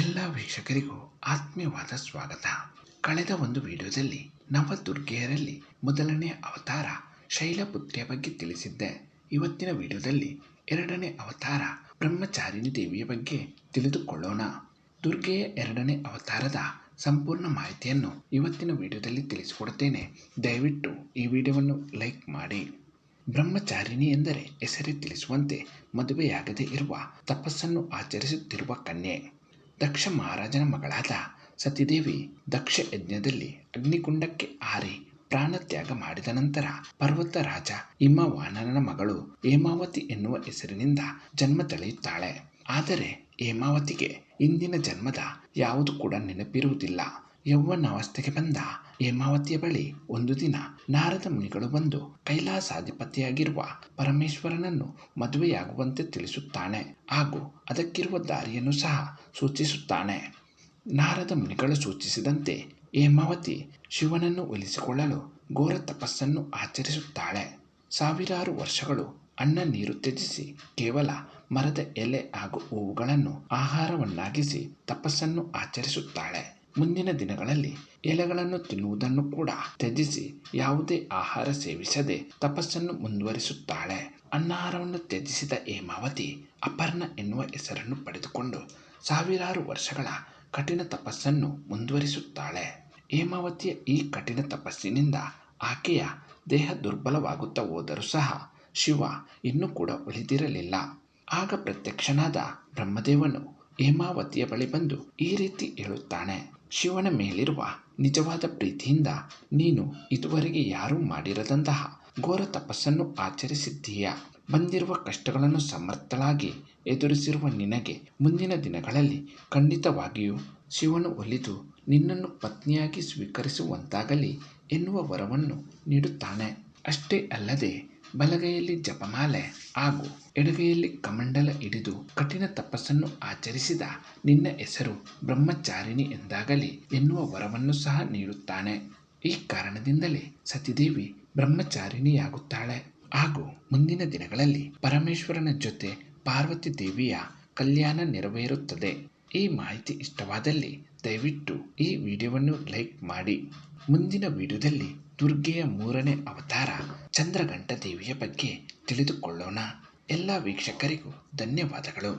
ಎಲ್ಲ ವೀಕ್ಷಕರಿಗೂ ಆತ್ಮೀಯವಾದ ಸ್ವಾಗತ. ಕಳೆದ ಒಂದು ವಿಡಿಯೋದಲ್ಲಿ ನವದುರ್ಗೆಯರಲ್ಲಿ ಮೊದಲನೇ ಅವತಾರ ಶೈಲಪುತ್ರಿಯ ಬಗ್ಗೆ ತಿಳಿಸಿದ್ದೆ. ಇವತ್ತಿನ ವಿಡಿಯೋದಲ್ಲಿ ಎರಡನೇ ಅವತಾರ ಬ್ರಹ್ಮಚಾರಿಣಿ ದೇವಿಯ ಬಗ್ಗೆ ತಿಳಿದುಕೊಳ್ಳೋಣ. ದುರ್ಗೆಯ ಎರಡನೇ ಅವತಾರದ ಸಂಪೂರ್ಣ ಮಾಹಿತಿಯನ್ನು ಇವತ್ತಿನ ವಿಡಿಯೋದಲ್ಲಿ ತಿಳಿಸಿಕೊಡುತ್ತೇನೆ. ದಯವಿಟ್ಟು ಈ ವಿಡಿಯೋವನ್ನು ಲೈಕ್ ಮಾಡಿ. ಬ್ರಹ್ಮಚಾರಿಣಿ ಎಂದರೆ ಹೆಸರೇ ತಿಳಿಸುವಂತೆ ಮದುವೆಯಾಗದೇ ಇರುವ ತಪಸ್ಸನ್ನು ಆಚರಿಸುತ್ತಿರುವ ಕನ್ಯೆ. ದಕ್ಷ ಮಹಾರಾಜನ ಮಗಳಾದ ಸತಿದೇವಿ ದಕ್ಷ ಯಜ್ಞದಲ್ಲಿ ಅಗ್ನಿಕುಂಡಕ್ಕೆ ಹಾರಿ ಪ್ರಾಣತ್ಯಾಗ ಮಾಡಿದ ನಂತರ ಪರ್ವತ ರಾಜ ಹಿಮವಾನನ ಮಗಳು ಹೇಮಾವತಿ ಎನ್ನುವ ಹೆಸರಿನಿಂದ ಜನ್ಮ ತಳೆಯುತ್ತಾಳೆ. ಆದರೆ ಹೇಮಾವತಿಗೆ ಹಿಂದಿನ ಜನ್ಮದ ಯಾವುದು ಕೂಡ ನೆನಪಿರುವುದಿಲ್ಲ. ಯೌವನಾವಸ್ಥೆಗೆ ಬಂದ ಹೇಮಾವತಿಯ ಬಳಿ ಒಂದು ದಿನ ನಾರದ ಮುನಿಗಳು ಬಂದು ಕೈಲಾಸಾಧಿಪತಿಯಾಗಿರುವ ಪರಮೇಶ್ವರನನ್ನು ಮದುವೆಯಾಗುವಂತೆ ತಿಳಿಸುತ್ತಾನೆ ಹಾಗೂ ಅದಕ್ಕಿರುವ ದಾರಿಯನ್ನು ಸಹ ಸೂಚಿಸುತ್ತಾನೆ. ನಾರದ ಮುನಿಗಳು ಸೂಚಿಸಿದಂತೆ ಹೇಮಾವತಿ ಶಿವನನ್ನು ಒಲಿಸಿಕೊಳ್ಳಲು ಘೋರ ತಪಸ್ಸನ್ನು ಆಚರಿಸುತ್ತಾಳೆ. ಸಾವಿರಾರು ವರ್ಷಗಳು ಅನ್ನ ನೀರು ತ್ಯಜಿಸಿ ಕೇವಲ ಮರದ ಎಲೆ ಹಾಗೂ ಹೂವುಗಳನ್ನು ಆಹಾರವನ್ನಾಗಿಸಿ ತಪಸ್ಸನ್ನು ಆಚರಿಸುತ್ತಾಳೆ. ಮುಂದಿನ ದಿನಗಳಲ್ಲಿ ಎಲೆಗಳನ್ನು ತಿನ್ನುವುದನ್ನು ಕೂಡ ತ್ಯಜಿಸಿ ಯಾವುದೇ ಆಹಾರ ಸೇವಿಸದೆ ತಪಸ್ಸನ್ನು ಮುಂದುವರಿಸುತ್ತಾಳೆ. ಅನ್ನಾಹಾರವನ್ನು ತ್ಯಜಿಸಿದ ಹೇಮಾವತಿ ಅಪರ್ಣ ಎನ್ನುವ ಹೆಸರನ್ನು ಪಡೆದುಕೊಂಡು ಸಾವಿರಾರು ವರ್ಷಗಳ ಕಠಿಣ ತಪಸ್ಸನ್ನು ಮುಂದುವರಿಸುತ್ತಾಳೆ. ಹೇಮಾವತಿಯ ಈ ಕಠಿಣ ತಪಸ್ಸಿನಿಂದ ಆಕೆಯ ದೇಹ ದುರ್ಬಲವಾಗುತ್ತಾ ಹೋದರೂ ಸಹ ಶಿವ ಇನ್ನೂ ಕೂಡ ಉಳಿದಿರಲಿಲ್ಲ. ಆಗ ಪ್ರತ್ಯಕ್ಷನಾದ ಬ್ರಹ್ಮದೇವನು ಹೇಮಾವತಿಯ ಬಳಿ ಬಂದು ಈ ರೀತಿ ಹೇಳುತ್ತಾನೆ: ಶಿವನ ಮೇಲಿರುವ ನಿಜವಾದ ಪ್ರೀತಿಯಿಂದ ನೀನು ಇದುವರೆಗೆ ಯಾರೂ ಮಾಡಿರದಂತಹ ಘೋರ ತಪಸ್ಸನ್ನು ಆಚರಿಸಿದ್ದೀಯ. ಬಂದಿರುವ ಕಷ್ಟಗಳನ್ನು ಸಮರ್ಥಳಾಗಿ ಎದುರಿಸಿರುವ ನಿನಗೆ ಮುಂದಿನ ದಿನಗಳಲ್ಲಿ ಖಂಡಿತವಾಗಿಯೂ ಶಿವನು ಒಲಿದು ನಿನ್ನನ್ನು ಪತ್ನಿಯಾಗಿ ಸ್ವೀಕರಿಸುವಂತಾಗಲಿ ಎನ್ನುವ ವರವನ್ನು ನೀಡುತ್ತಾನೆ. ಅಷ್ಟೇ ಅಲ್ಲದೆ ಬಲಗೈಯಲ್ಲಿ ಜಪಮಾಲೆ ಹಾಗೂ ಎಡಗೈಯಲ್ಲಿ ಕಮಂಡಲ ಹಿಡಿದು ಕಠಿಣ ತಪಸ್ಸನ್ನು ಆಚರಿಸಿದ ನಿನ್ನ ಹೆಸರು ಬ್ರಹ್ಮಚಾರಿಣಿ ಎಂದಾಗಲಿ ಎನ್ನುವ ವರವನ್ನು ಸಹ ನೀಡುತ್ತಾನೆ. ಈ ಕಾರಣದಿಂದಲೇ ಸತಿದೇವಿ ಬ್ರಹ್ಮಚಾರಿಣಿಯಾಗುತ್ತಾಳೆ ಹಾಗೂ ಮುಂದಿನ ದಿನಗಳಲ್ಲಿ ಪರಮೇಶ್ವರನ ಜೊತೆ ಪಾರ್ವತಿ ದೇವಿಯ ಕಲ್ಯಾಣ ನೆರವೇರುತ್ತದೆ. ಈ ಮಾಹಿತಿ ಇಷ್ಟವಾದಲ್ಲಿ ದಯವಿಟ್ಟು ಈ ವಿಡಿಯೋವನ್ನು ಲೈಕ್ ಮಾಡಿ. ಮುಂದಿನ ವಿಡಿಯೋದಲ್ಲಿ ದುರ್ಗೆಯ ಮೂರನೇ ಅವತಾರ ಚಂದ್ರಘಂಟಾ ದೇವಿಯ ಬಗ್ಗೆ ತಿಳಿದುಕೊಳ್ಳೋಣ. ಎಲ್ಲ ವೀಕ್ಷಕರಿಗೂ ಧನ್ಯವಾದಗಳು.